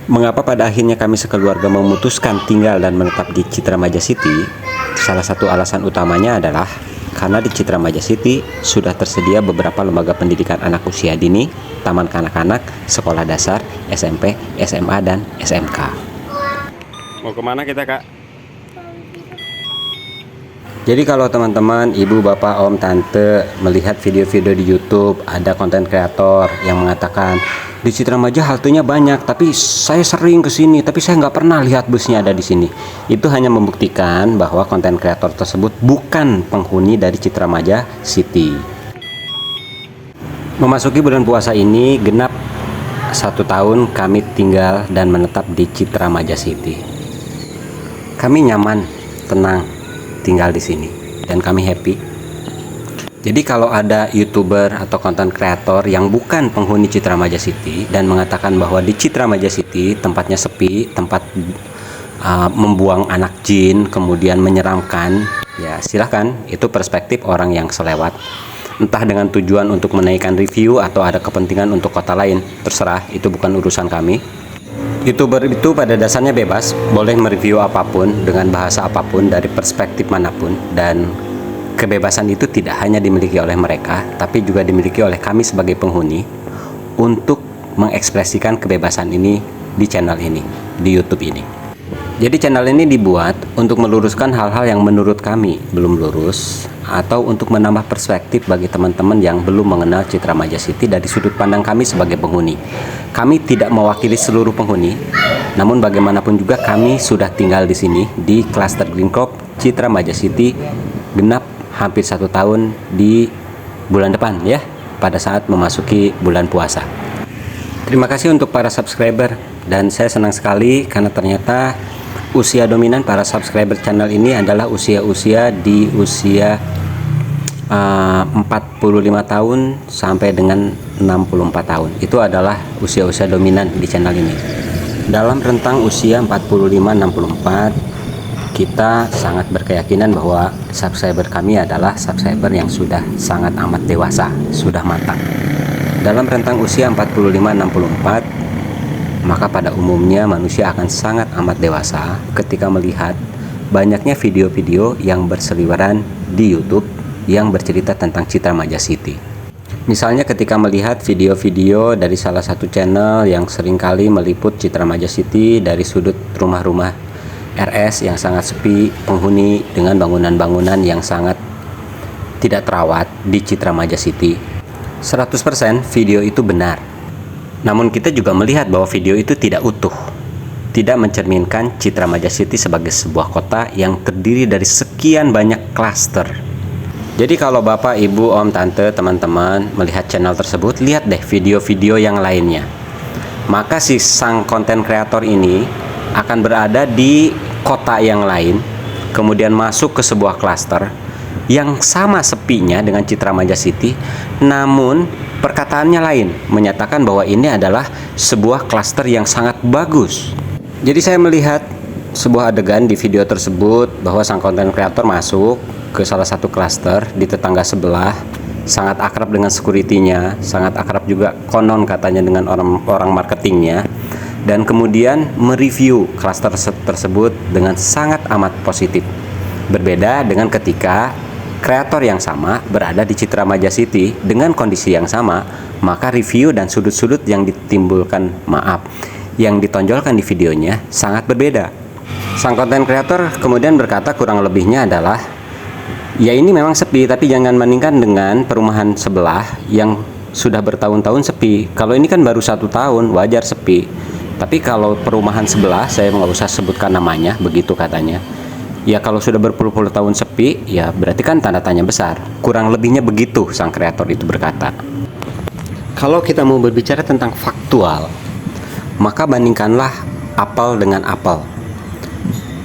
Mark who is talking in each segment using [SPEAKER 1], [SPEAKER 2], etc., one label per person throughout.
[SPEAKER 1] Mengapa pada akhirnya kami sekeluarga memutuskan tinggal dan menetap di Citra Maja City? Salah satu alasan utamanya adalah karena di Citra Maja City sudah tersedia beberapa lembaga pendidikan anak usia dini, taman kanak-kanak, sekolah dasar, SMP, SMA, dan SMK. Mau kemana kita, Kak? Jadi kalau teman-teman, ibu, bapak, om, tante melihat video-video di YouTube, ada konten kreator yang mengatakan di Citra Maja haltenya banyak, tapi saya sering kesini, tapi saya nggak pernah lihat busnya ada di sini. Itu hanya membuktikan bahwa konten kreator tersebut bukan penghuni dari Citra Maja City. Memasuki bulan puasa ini genap 1 tahun kami tinggal dan menetap di Citra Maja City. Kami nyaman, tenang tinggal di sini dan kami happy. Jadi kalau ada YouTuber atau konten kreator yang bukan penghuni Citra Maja City dan mengatakan bahwa di Citra Maja City tempatnya sepi, tempat membuang anak jin, kemudian menyeramkan, ya silahkan, itu perspektif orang yang selewat. Entah dengan tujuan untuk menaikkan review atau ada kepentingan untuk kota lain, terserah, itu bukan urusan kami. YouTuber itu pada dasarnya bebas, boleh mereview apapun dengan bahasa apapun dari perspektif manapun, dan kebebasan itu tidak hanya dimiliki oleh mereka, tapi juga dimiliki oleh kami sebagai penghuni untuk mengekspresikan kebebasan ini di channel ini, di YouTube ini. Jadi channel ini dibuat untuk meluruskan hal-hal yang menurut kami belum lurus, atau untuk menambah perspektif bagi teman-teman yang belum mengenal Citra Maja City dari sudut pandang kami sebagai penghuni. Kami tidak mewakili seluruh penghuni, namun bagaimanapun juga kami sudah tinggal di sini di klaster Green Crop Citra Maja City genap hampir 1 tahun di bulan depan ya, pada saat memasuki bulan puasa. Terima kasih untuk para subscriber, dan saya senang sekali karena ternyata usia dominan para subscriber channel ini adalah usia-usia di usia 45 tahun sampai dengan 64 tahun. Itu adalah usia-usia dominan di channel ini. Dalam rentang usia 45-64, kita sangat berkeyakinan bahwa subscriber kami adalah subscriber yang sudah sangat amat dewasa, sudah matang. Dalam rentang usia 45-64, maka pada umumnya manusia akan sangat amat dewasa ketika melihat banyaknya video-video yang berseliweran di YouTube yang bercerita tentang Citra Maja City. Misalnya ketika melihat video-video dari salah satu channel yang seringkali meliput Citra Maja City dari sudut rumah-rumah RS yang sangat sepi penghuni dengan bangunan-bangunan yang sangat tidak terawat di Citra Maja City. 100% video itu benar. Namun kita juga melihat bahwa video itu tidak utuh, tidak mencerminkan Citra Maja City sebagai sebuah kota yang terdiri dari sekian banyak klaster. Jadi kalau bapak, ibu, om, tante, teman-teman melihat channel tersebut, lihat deh video-video yang lainnya. Maka si sang konten kreator ini akan berada di kota yang lain, kemudian masuk ke sebuah klaster yang sama sepinya dengan Citra Maja City, namun perkataannya lain, menyatakan bahwa ini adalah sebuah klaster yang sangat bagus. Jadi saya melihat sebuah adegan di video tersebut bahwa sang konten kreator masuk ke salah satu klaster di tetangga sebelah, sangat akrab dengan security-nya, sangat akrab juga konon katanya dengan orang marketingnya, dan kemudian mereview klaster tersebut dengan sangat amat positif. Berbeda dengan ketika kreator yang sama berada di Citra Maja City dengan kondisi yang sama, maka review dan sudut-sudut yang yang ditonjolkan di videonya sangat berbeda. Sang konten kreator kemudian berkata kurang lebihnya adalah, ya ini memang sepi, tapi jangan bandingkan dengan perumahan sebelah yang sudah bertahun-tahun sepi. Kalau ini kan baru 1 tahun, wajar sepi. Tapi kalau perumahan sebelah, saya nggak usah sebutkan namanya, begitu katanya. Ya kalau sudah berpuluh-puluh tahun sepi, ya berarti kan tanda tanya besar. Kurang lebihnya begitu sang kreator itu berkata. Kalau kita mau berbicara tentang faktual, maka bandingkanlah apel dengan apel.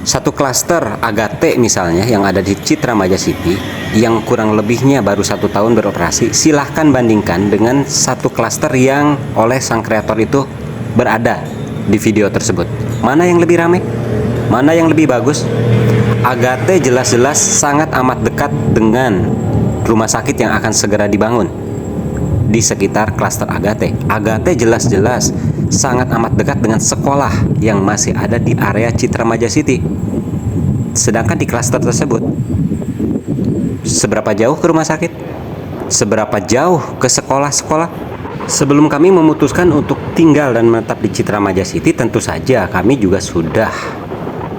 [SPEAKER 1] Satu klaster Agate misalnya yang ada di Citra Maja City, yang kurang lebihnya baru 1 tahun beroperasi, silahkan bandingkan dengan satu klaster yang oleh sang kreator itu berada di video tersebut. Mana yang lebih ramai? Mana yang lebih bagus? Agate jelas-jelas sangat amat dekat dengan rumah sakit yang akan segera dibangun di sekitar klaster Agate. Agate jelas-jelas sangat amat dekat dengan sekolah yang masih ada di area Citra Maja City. Sedangkan di klaster tersebut, seberapa jauh ke rumah sakit? Seberapa jauh ke sekolah-sekolah? Sebelum kami memutuskan untuk tinggal dan menetap di Citra Maja City, tentu saja kami juga sudah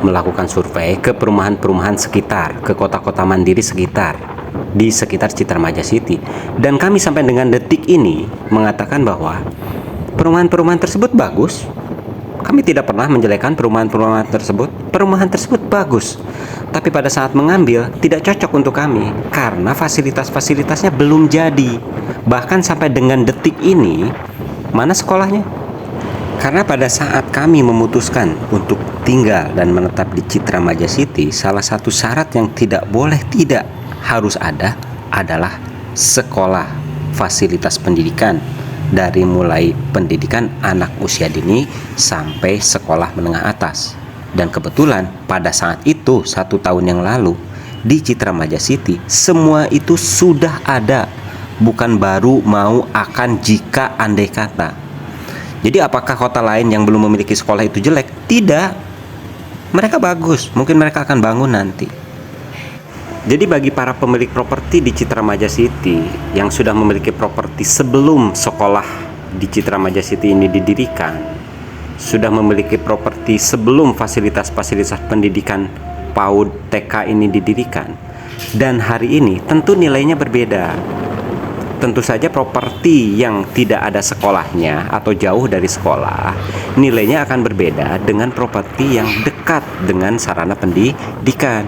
[SPEAKER 1] melakukan survei ke perumahan-perumahan sekitar, ke kota-kota mandiri sekitar, di sekitar Citra Maja City. Dan kami sampai dengan detik ini mengatakan bahwa perumahan-perumahan tersebut bagus. Kami tidak pernah menjelekkan perumahan-perumahan tersebut. Perumahan tersebut bagus. Tapi pada saat mengambil tidak cocok untuk kami karena fasilitas-fasilitasnya belum jadi. Bahkan sampai dengan detik ini, mana sekolahnya? Karena pada saat kami memutuskan untuk tinggal dan menetap di Citra Maja City, salah satu syarat yang tidak boleh tidak harus ada adalah sekolah, fasilitas pendidikan, dari mulai pendidikan anak usia dini sampai sekolah menengah atas. Dan kebetulan pada saat itu 1 tahun yang lalu di Citra Maja City semua itu sudah ada, bukan baru mau akan jika andai kata. Jadi apakah kota lain yang belum memiliki sekolah itu jelek? Tidak, mereka bagus, mungkin mereka akan bangun nanti. Jadi bagi para pemilik properti di Citra Maja City yang sudah memiliki properti sebelum sekolah di Citra Maja City ini didirikan, sudah memiliki properti sebelum fasilitas-fasilitas pendidikan PAUD TK ini didirikan, dan hari ini tentu nilainya berbeda. Tentu saja properti yang tidak ada sekolahnya atau jauh dari sekolah, nilainya akan berbeda dengan properti yang dekat dengan sarana pendidikan.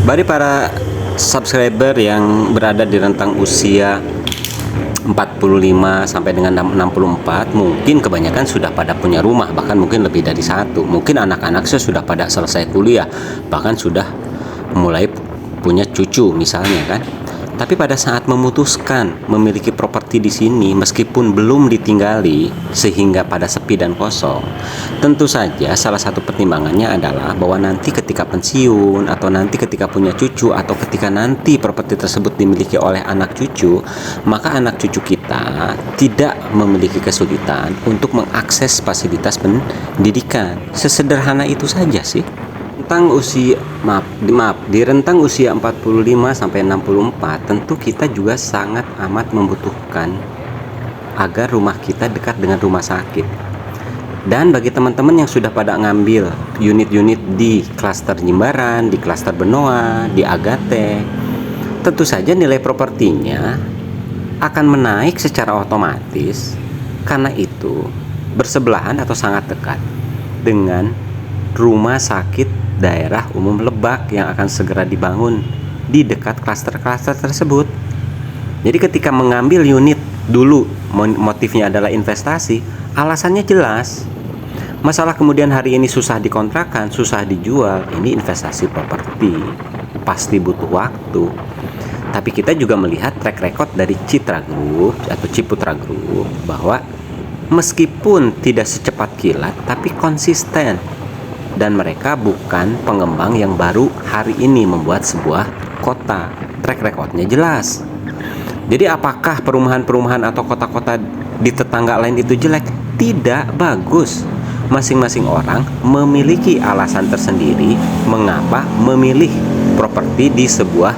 [SPEAKER 1] Bagi para subscriber yang berada di rentang usia 45 sampai dengan 64, mungkin kebanyakan sudah pada punya rumah, bahkan mungkin lebih dari satu. Mungkin anak-anak sudah pada selesai kuliah, bahkan sudah mulai punya cucu misalnya kan. Tapi pada saat memutuskan memiliki properti di sini, meskipun belum ditinggali sehingga pada sepi dan kosong, tentu saja salah satu pertimbangannya adalah bahwa nanti ketika pensiun atau nanti ketika punya cucu atau ketika nanti properti tersebut dimiliki oleh anak cucu, maka anak cucu kita tidak memiliki kesulitan untuk mengakses fasilitas pendidikan. Sesederhana itu saja sih. Di rentang usia 45 sampai 64, tentu kita juga sangat amat membutuhkan agar rumah kita dekat dengan rumah sakit. Dan bagi teman-teman yang sudah pada ngambil unit-unit di klaster Jimbaran, di klaster Benoa, di Agate, tentu saja nilai propertinya akan menaik secara otomatis, karena itu bersebelahan atau sangat dekat dengan rumah sakit daerah umum Lebak yang akan segera dibangun di dekat klaster-klaster tersebut. Jadi ketika mengambil unit dulu motifnya adalah investasi, alasannya jelas. Masalah kemudian hari ini susah dikontrakan, susah dijual, ini investasi properti, pasti butuh waktu. Tapi kita juga melihat track record dari Citra Group atau Ciputra Group bahwa meskipun tidak secepat kilat tapi konsisten. Dan mereka bukan pengembang yang baru hari ini membuat sebuah kota. Track recordnya jelas. Jadi apakah perumahan-perumahan atau kota-kota di tetangga lain itu jelek? Tidak, bagus. Masing-masing orang memiliki alasan tersendiri mengapa memilih properti di sebuah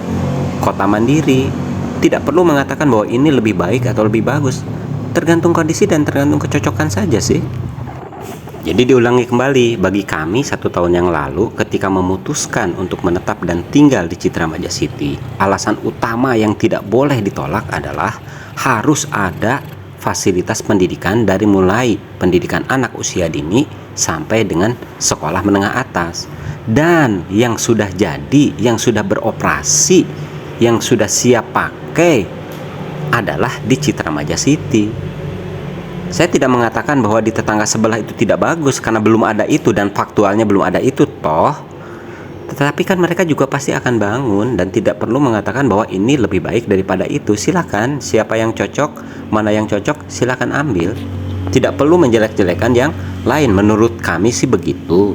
[SPEAKER 1] kota mandiri. Tidak perlu mengatakan bahwa ini lebih baik atau lebih bagus. Tergantung kondisi dan tergantung kecocokan saja sih. Jadi diulangi kembali, bagi kami 1 tahun yang lalu ketika memutuskan untuk menetap dan tinggal di Citra Maja City, alasan utama yang tidak boleh ditolak adalah harus ada fasilitas pendidikan dari mulai pendidikan anak usia dini sampai dengan sekolah menengah atas. Dan yang sudah jadi, yang sudah beroperasi, yang sudah siap pakai adalah di Citra Maja City. Saya tidak mengatakan bahwa di tetangga sebelah itu tidak bagus karena belum ada itu dan faktualnya belum ada itu toh. Tetapi kan mereka juga pasti akan bangun dan tidak perlu mengatakan bahwa ini lebih baik daripada itu. Silakan, siapa yang cocok, mana yang cocok, silakan ambil. Tidak perlu menjelek-jelekan yang lain, menurut kami sih begitu.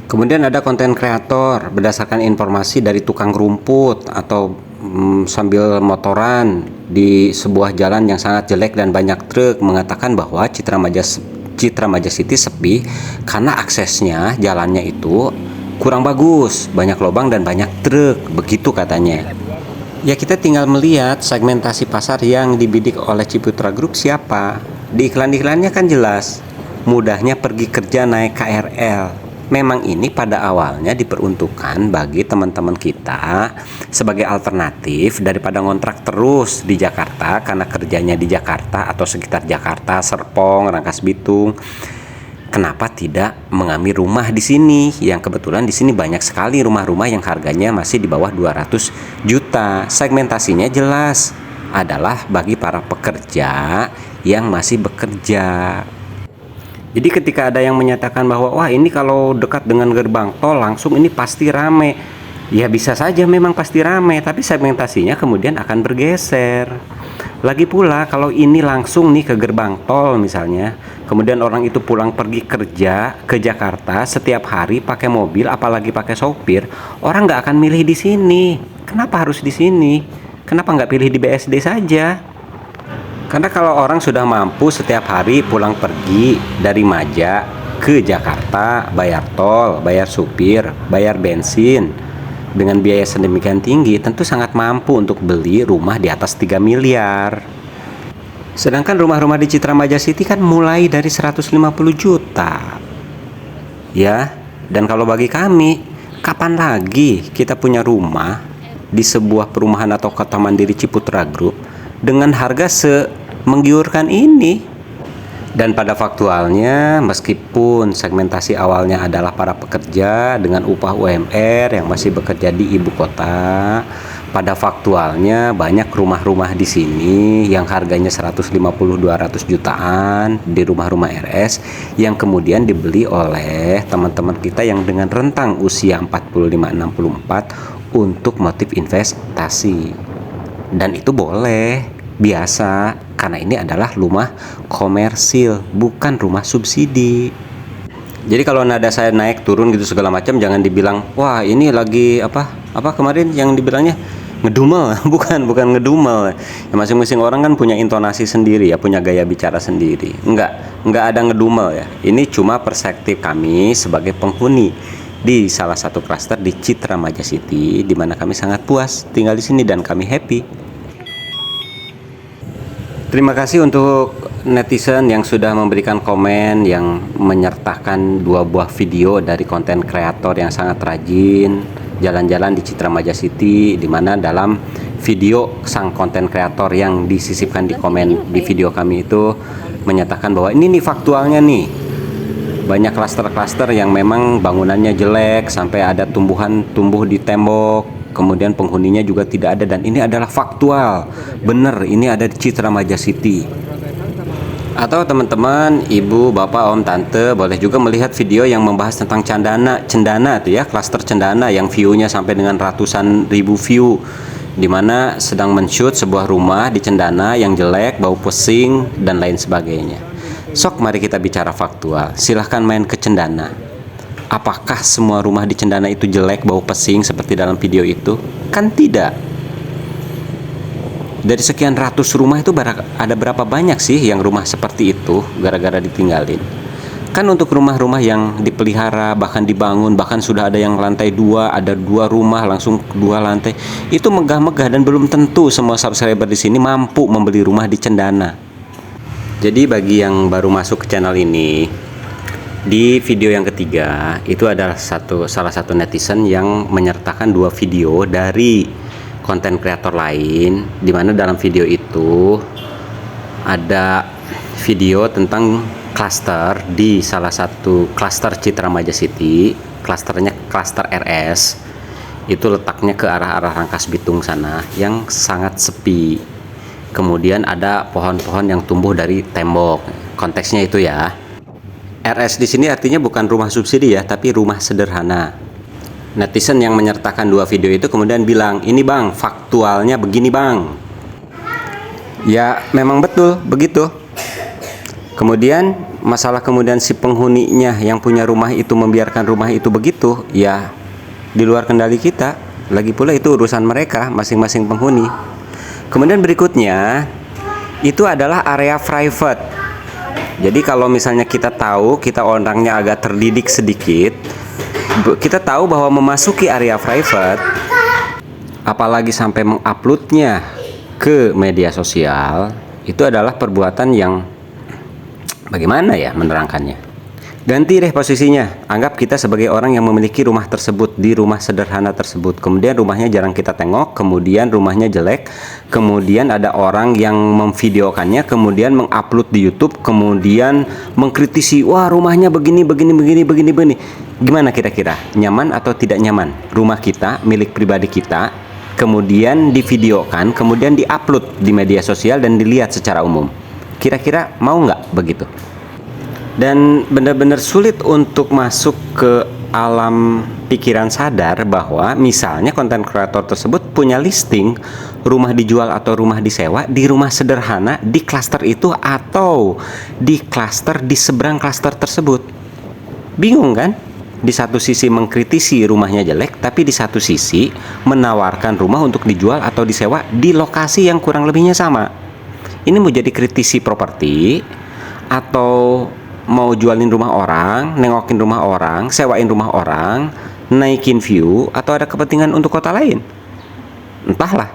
[SPEAKER 1] Kemudian ada konten kreator berdasarkan informasi dari tukang rumput atau sambil motoran di sebuah jalan yang sangat jelek dan banyak truk mengatakan bahwa Citra Citra Majasiti sepi karena aksesnya jalannya itu kurang bagus, banyak lubang dan banyak truk, begitu katanya. Ya kita tinggal melihat segmentasi pasar yang dibidik oleh Ciputra Group siapa. Di iklan-iklannya kan jelas, mudahnya pergi kerja naik KRL. Memang ini pada awalnya diperuntukkan bagi teman-teman kita sebagai alternatif daripada ngontrak terus di Jakarta karena kerjanya di Jakarta atau sekitar Jakarta, Serpong, Rangkas Bitung. Kenapa tidak mengambil rumah di sini? Yang kebetulan di sini banyak sekali rumah-rumah yang harganya masih di bawah 200 juta. Segmentasinya jelas adalah bagi para pekerja yang masih bekerja. Jadi ketika ada yang menyatakan bahwa wah ini kalau dekat dengan gerbang tol langsung ini pasti rame. Ya bisa saja memang pasti rame, tapi segmentasinya kemudian akan bergeser. Lagi pula kalau ini langsung nih ke gerbang tol misalnya, kemudian orang itu pulang pergi kerja ke Jakarta setiap hari pakai mobil apalagi pakai sopir, orang nggak akan milih di sini. Kenapa harus di sini? Kenapa nggak pilih di BSD saja? Karena kalau orang sudah mampu setiap hari pulang pergi dari Maja ke Jakarta, bayar tol, bayar supir, bayar bensin dengan biaya sedemikian tinggi, tentu sangat mampu untuk beli rumah di atas 3 miliar. Sedangkan rumah-rumah di Citra Majasiti kan mulai dari 150 juta. Ya, dan kalau bagi kami, kapan lagi kita punya rumah di sebuah perumahan atau kota mandiri Ciputra Group dengan harga menggiurkan ini? Dan pada faktualnya, meskipun segmentasi awalnya adalah para pekerja dengan upah UMR yang masih bekerja di ibu kota, pada faktualnya banyak rumah-rumah di sini yang harganya 150-200 jutaan di rumah-rumah RS yang kemudian dibeli oleh teman-teman kita yang dengan rentang usia 45-64 untuk motif investasi. Dan itu boleh, biasa, karena ini adalah rumah komersil, bukan rumah subsidi. Jadi kalau nada saya naik turun gitu segala macam, jangan dibilang wah ini lagi apa kemarin yang dibilangnya ngedumel. bukan ngedumel ya, masing-masing orang kan punya intonasi sendiri ya, punya gaya bicara sendiri. Enggak ada ngedumel ya, ini cuma perspektif kami sebagai penghuni di salah satu klaster di Citra Majasiti, di mana kami sangat puas tinggal di sini dan kami happy. Terima kasih untuk netizen yang sudah memberikan komen yang menyertakan 2 buah video dari konten kreator yang sangat rajin jalan-jalan di Citra Majasiti, di mana dalam video sang konten kreator yang disisipkan di komen di video kami itu menyatakan bahwa ini nih faktualnya nih, banyak klaster-klaster yang memang bangunannya jelek sampai ada tumbuhan tumbuh di tembok, kemudian penghuninya juga tidak ada, dan ini adalah faktual, bener, ini ada di Citra Majasiti. Atau teman-teman, ibu, bapak, om, tante boleh juga melihat video yang membahas tentang cendana tuh ya, klaster cendana yang view-nya sampai dengan ratusan ribu view, dimana sedang men-shoot sebuah rumah di Cendana yang jelek, bau pesing, dan lain sebagainya. Sok mari kita bicara faktual, silahkan main ke Cendana. Apakah semua rumah di Cendana itu jelek, bau pesing seperti dalam video itu? Kan tidak. Dari sekian ratus rumah itu ada berapa banyak sih yang rumah seperti itu gara-gara ditinggalin? Kan untuk rumah-rumah yang dipelihara, bahkan dibangun, bahkan sudah ada yang lantai 2, ada 2 rumah langsung 2 lantai, itu megah-megah dan belum tentu semua subscriber di sini mampu membeli rumah di Cendana. Jadi bagi yang baru masuk ke channel ini, di video yang ketiga itu adalah salah satu netizen yang menyertakan 2 video dari konten kreator lain, dimana dalam video itu ada video tentang klaster di salah satu klaster Citra Majasiti, klasternya klaster RS, itu letaknya ke arah Rangkas Bitung sana yang sangat sepi. Kemudian ada pohon-pohon yang tumbuh dari tembok, konteksnya itu ya. RS di sini artinya bukan rumah subsidi ya, tapi rumah sederhana. Netizen yang menyertakan 2 video itu kemudian bilang, ini bang, faktualnya begini bang. Ya memang betul begitu. Kemudian masalah kemudian si penghuninya yang punya rumah itu membiarkan rumah itu begitu, ya di luar kendali kita. Lagi pula itu urusan mereka masing-masing penghuni. Kemudian berikutnya itu adalah area private Jadi kalau misalnya kita tahu kita orangnya agak terdidik sedikit, kita tahu bahwa memasuki area private, apalagi sampai menguploadnya ke media sosial, itu adalah perbuatan yang bagaimana ya menerangkannya. Ganti deh posisinya. Anggap kita sebagai orang yang memiliki rumah tersebut, di rumah sederhana tersebut. Kemudian rumahnya jarang kita tengok, kemudian rumahnya jelek, kemudian ada orang yang memvideokannya, kemudian mengupload di YouTube, kemudian mengkritisi, wah rumahnya begini. Gimana kira-kira? Nyaman atau tidak nyaman? Rumah kita, milik pribadi kita, kemudian divideokan, kemudian diupload di media sosial dan dilihat secara umum. Kira-kira mau nggak begitu? Dan benar-benar sulit untuk masuk ke alam pikiran sadar bahwa misalnya konten kreator tersebut punya listing rumah dijual atau rumah disewa di rumah sederhana di klaster itu atau di klaster di seberang klaster tersebut. Bingung kan? Di satu sisi mengkritisi rumahnya jelek, tapi di satu sisi menawarkan rumah untuk dijual atau disewa di lokasi yang kurang lebihnya sama. Ini mau jadi kritisi properti atau mau jualin rumah orang, nengokin rumah orang, sewain rumah orang, naikin view, atau ada kepentingan untuk kota lain? Entahlah.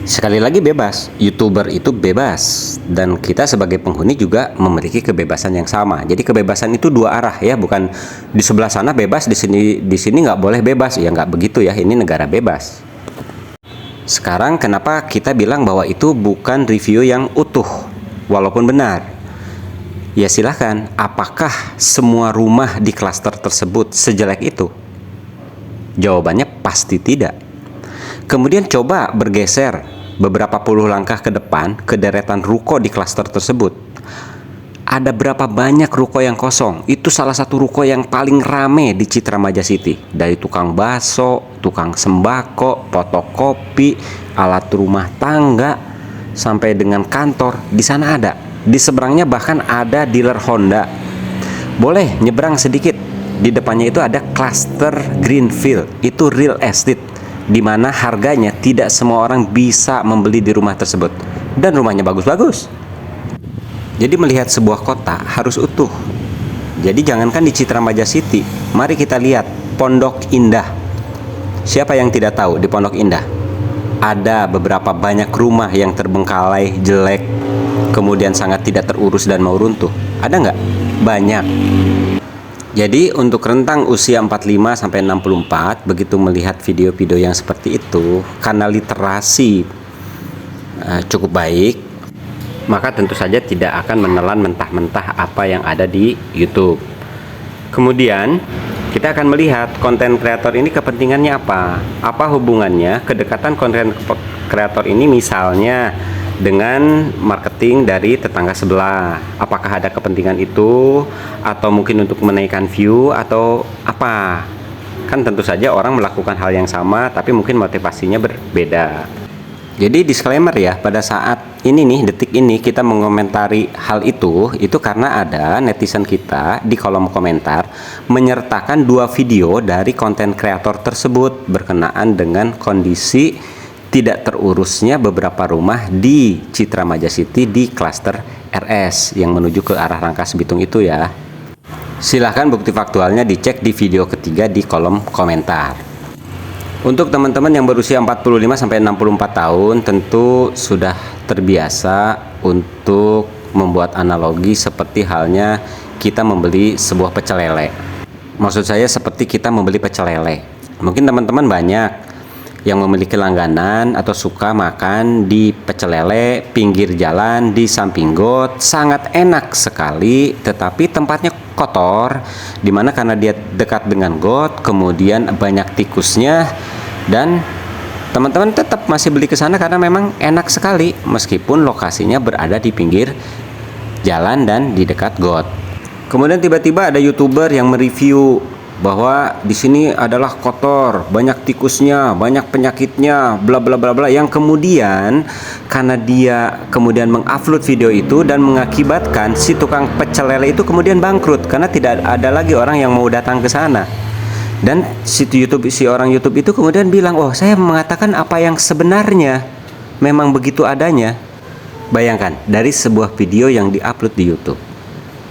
[SPEAKER 1] Sekali lagi bebas, YouTuber itu bebas, dan kita sebagai penghuni juga memiliki kebebasan yang sama. Jadi kebebasan itu dua arah ya, bukan di sebelah sana bebas, di sini nggak boleh bebas. Ya nggak begitu ya, ini negara bebas. Sekarang kenapa kita bilang bahwa itu bukan review yang utuh, walaupun benar? Ya silahkan, apakah semua rumah di klaster tersebut sejelek itu? Jawabannya pasti tidak. Kemudian coba bergeser beberapa puluh langkah ke depan ke deretan ruko di klaster tersebut. Ada berapa banyak ruko yang kosong? Itu salah satu ruko yang paling rame di Citra Maja City. Dari tukang bakso, tukang sembako, fotokopi, alat rumah tangga, sampai dengan kantor, di sana ada. Di seberangnya bahkan ada dealer Honda. Boleh nyebrang sedikit, di depannya itu ada cluster Greenfield. Itu real estate, di mana harganya tidak semua orang bisa membeli di rumah tersebut, dan rumahnya bagus-bagus. Jadi melihat sebuah kota harus utuh. Jadi jangankan di Citra Maja City, mari kita lihat Pondok Indah. Siapa yang tidak tahu di Pondok Indah ada beberapa banyak rumah yang terbengkalai, jelek, kemudian sangat tidak terurus dan mau runtuh? Ada nggak? Banyak. Jadi untuk rentang usia 45 sampai 64, begitu melihat video-video yang seperti itu, karena literasi cukup baik, maka tentu saja tidak akan menelan mentah-mentah apa yang ada di YouTube. Kemudian kita akan melihat konten kreator ini kepentingannya apa? Apa hubungannya kedekatan konten kreator ini misalnya dengan marketing dari tetangga sebelah? Apakah ada kepentingan itu, atau mungkin untuk menaikkan view, atau apa? Kan tentu saja orang melakukan hal yang sama tapi mungkin motivasinya berbeda. Jadi disclaimer ya, pada saat ini nih, detik ini kita mengomentari hal itu karena ada netizen kita di kolom komentar menyertakan 2 video dari konten kreator tersebut berkenaan dengan kondisi tidak terurusnya beberapa rumah di Citra Maja City di klaster RS yang menuju ke arah Rangkas Bitung itu ya. Silahkan bukti faktualnya dicek di video ketiga di kolom komentar. Untuk teman-teman yang berusia 45 sampai 64 tahun tentu sudah terbiasa untuk membuat analogi seperti halnya kita membeli sebuah pecel lele. Maksud saya seperti kita membeli pecel lele. Mungkin teman-teman banyak yang memiliki langganan atau suka makan di pecel lele pinggir jalan di samping got, sangat enak sekali, tetapi tempatnya kotor, dimana karena dia dekat dengan got, kemudian banyak tikusnya, dan teman-teman tetap masih beli ke sana karena memang enak sekali meskipun lokasinya berada di pinggir jalan dan di dekat got. Kemudian tiba-tiba ada YouTuber yang mereview bahwa di sini adalah kotor, banyak tikusnya, banyak penyakitnya, bla bla bla bla, yang kemudian karena dia kemudian mengupload video itu dan mengakibatkan si tukang pecel lele itu kemudian bangkrut karena tidak ada lagi orang yang mau datang ke sana. Dan si orang YouTube itu kemudian bilang, "Oh, saya mengatakan apa yang sebenarnya, memang begitu adanya." Bayangkan dari sebuah video yang diupload di YouTube.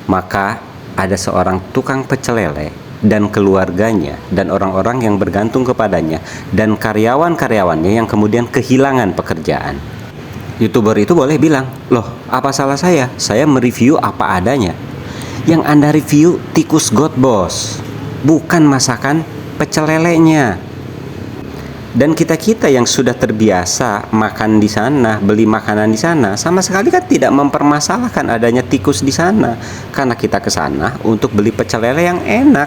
[SPEAKER 1] maka ada seorang tukang pecel lele dan keluarganya dan orang-orang yang bergantung kepadanya dan karyawan-karyawannya yang kemudian kehilangan pekerjaan. YouTuber itu boleh bilang, "Loh, apa salah saya? Saya mereview apa adanya." Yang Anda review tikus got, bos, bukan masakan pecel lelenya. Dan kita-kita yang sudah terbiasa makan di sana, beli makanan di sana, sama sekali kan tidak mempermasalahkan adanya tikus di sana, karena kita ke sana untuk beli pecel lele yang enak.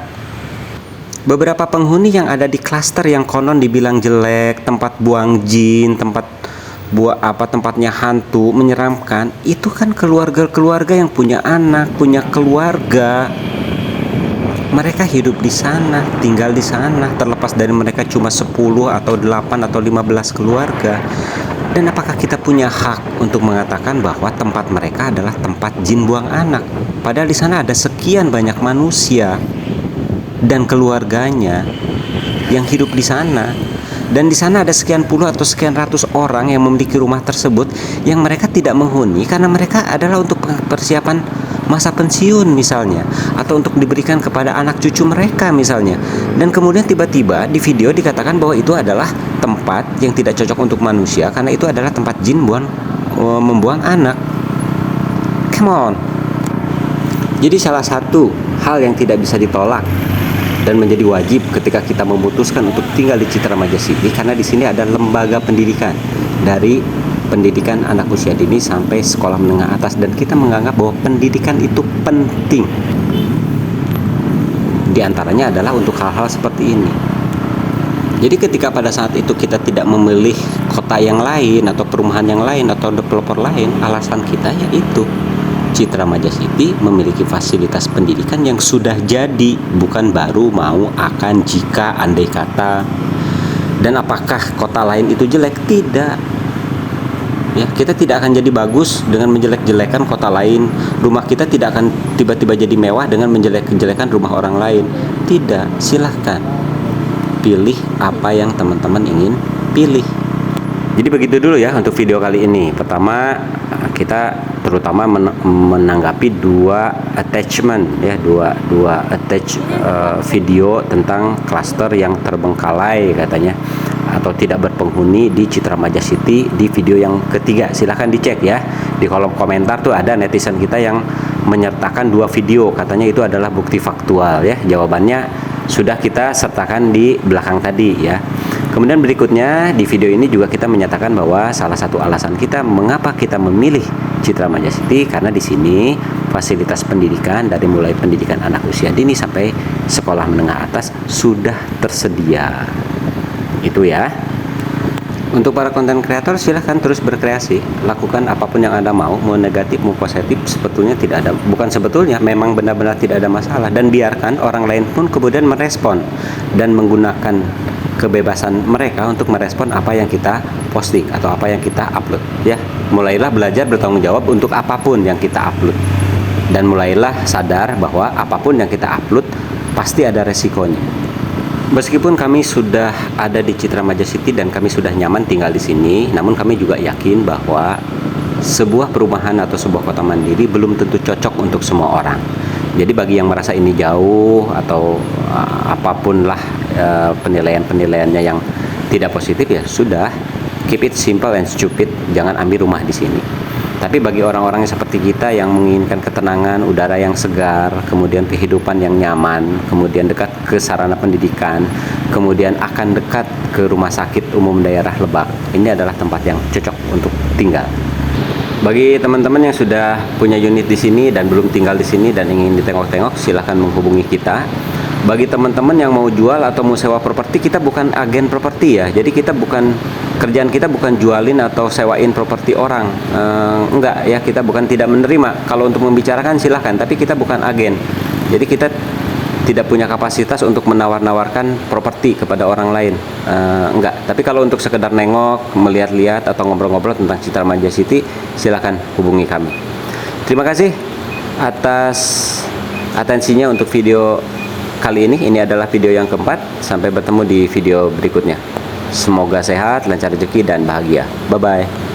[SPEAKER 1] Beberapa penghuni yang ada di klaster yang konon dibilang jelek, tempat buang jin, tempatnya hantu, menyeramkan, itu kan keluarga-keluarga yang punya anak, punya keluarga. Mereka hidup di sana, tinggal di sana, terlepas dari mereka cuma 10 atau 8 atau 15 keluarga. Dan apakah kita punya hak untuk mengatakan bahwa tempat mereka adalah tempat jin buang anak? Padahal di sana ada sekian banyak manusia dan keluarganya yang hidup di sana. Dan di sana ada sekian puluh atau sekian ratus orang yang memiliki rumah tersebut yang mereka tidak menghuni karena mereka adalah untuk persiapan masa pensiun misalnya, atau untuk diberikan kepada anak cucu mereka misalnya. Dan kemudian tiba-tiba di video dikatakan bahwa itu adalah tempat yang tidak cocok untuk manusia karena itu adalah tempat jin membuang anak. Come on. Jadi salah satu hal yang tidak bisa ditolak dan menjadi wajib ketika kita memutuskan untuk tinggal di Citra Remaja City, karena di sini ada lembaga pendidikan dari pendidikan anak usia dini sampai sekolah menengah atas, dan kita menganggap bahwa pendidikan itu penting. Di antaranya adalah untuk hal-hal seperti ini. Jadi ketika pada saat itu kita tidak memilih kota yang lain atau perumahan yang lain atau developer lain, alasan kita yaitu Citra Remaja City memiliki fasilitas pendidikan yang sudah jadi, bukan baru mau, akan, jika, andai kata. Dan apakah kota lain itu jelek? Tidak. Ya, kita tidak akan jadi bagus dengan menjelek-jelekan kota lain. Rumah kita tidak akan tiba-tiba jadi mewah dengan menjelek-jelekan rumah orang lain. Tidak, silahkan pilih apa yang teman-teman ingin pilih. Jadi begitu dulu ya untuk video kali ini. Pertama, kita terutama menanggapi dua attachment ya, dua video tentang klaster yang terbengkalai katanya atau tidak berpenghuni di Citra Remaja City di video yang ketiga. Silahkan dicek ya, di kolom komentar tuh ada netizen kita yang menyertakan dua video, katanya itu adalah bukti faktual ya. Jawabannya sudah kita sertakan di belakang tadi ya. Kemudian berikutnya di video ini juga kita menyatakan bahwa salah satu alasan kita mengapa kita memilih Citra Remaja City karena di sini fasilitas pendidikan dari mulai pendidikan anak usia dini sampai sekolah menengah atas sudah tersedia. Itu ya. Untuk para konten kreator silahkan terus berkreasi, lakukan apapun yang Anda mau negatif mau positif, sebetulnya tidak ada, bukan sebetulnya, memang benar-benar tidak ada masalah, dan biarkan orang lain pun kemudian merespon dan menggunakan kebebasan mereka untuk merespon apa yang kita posting atau apa yang kita upload ya. Mulailah belajar bertanggung jawab untuk apapun yang kita upload, dan mulailah sadar bahwa apapun yang kita upload pasti ada resikonya. Meskipun kami sudah ada di Citra Remaja City dan kami sudah nyaman tinggal di sini, namun kami juga yakin bahwa sebuah perumahan atau sebuah kota mandiri belum tentu cocok untuk semua orang. Jadi bagi yang merasa ini jauh atau apapun lah penilaian-penilaiannya yang tidak positif, ya sudah, keep it simple and stupid, jangan ambil rumah di sini. Tapi bagi orang-orang yang seperti kita yang menginginkan ketenangan, udara yang segar, kemudian kehidupan yang nyaman, kemudian dekat ke sarana pendidikan, kemudian akan dekat ke rumah sakit umum daerah Lebak, ini adalah tempat yang cocok untuk tinggal. Bagi teman-teman yang sudah punya unit di sini dan belum tinggal di sini dan ingin ditengok-tengok, silahkan menghubungi kita. Bagi teman-teman yang mau jual atau mau sewa properti, kita bukan agen properti ya. Jadi kerjaan kita bukan jualin atau sewain properti orang. Enggak ya, kita bukan tidak menerima. Kalau untuk membicarakan silahkan, tapi kita bukan agen. Jadi kita tidak punya kapasitas untuk menawar-nawarkan properti kepada orang lain. Enggak. Tapi kalau untuk sekedar nengok, melihat-lihat atau ngobrol-ngobrol tentang Citra Remaja City, silahkan hubungi kami. Terima kasih atas atensinya untuk video kali ini. Ini adalah video yang keempat. Sampai bertemu di video berikutnya. Semoga sehat, lancar rezeki, dan bahagia. Bye-bye.